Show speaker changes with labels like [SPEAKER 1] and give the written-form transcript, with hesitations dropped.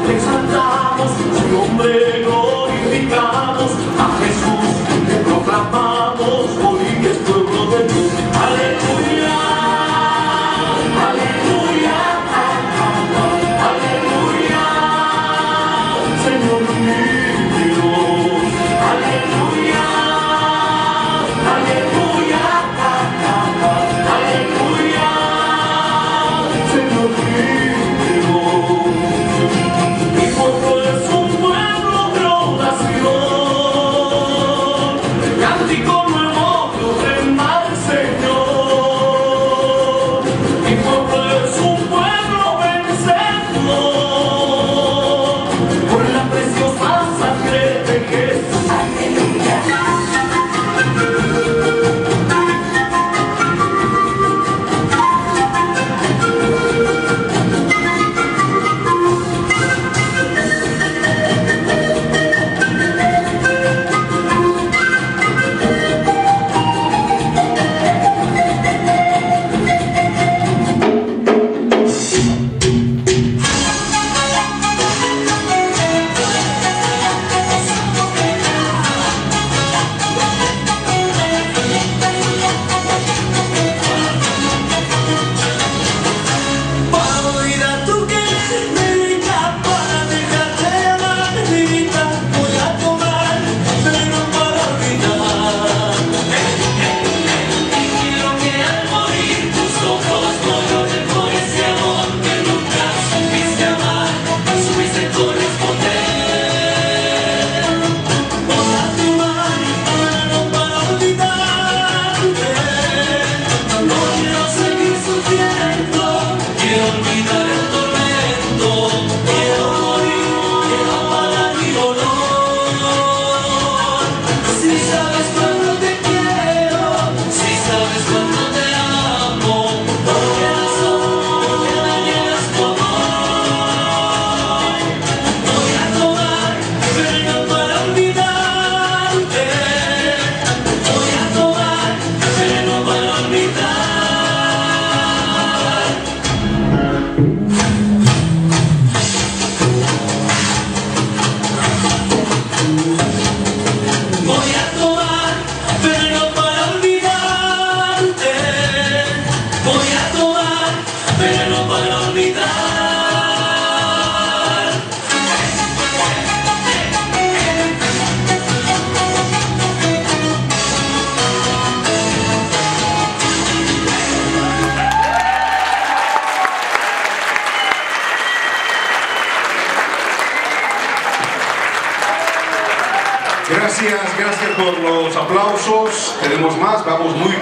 [SPEAKER 1] te exaltamos, su nombre glorificamos, a Jesús te proclamamos, hoy es pueblo de Dios. Aleluya, aleluya, aleluya, Señor mío, aleluya, aleluya, aleluya, Señor mío. Mi pueblo es un pueblo de oración, cántico nuevo que ofrenda al Señor. Mi pueblo es un pueblo vencedor, por la preciosa sangre de Jesús. Aleluya.
[SPEAKER 2] Gracias por los aplausos. Tenemos más, vamos muy bien.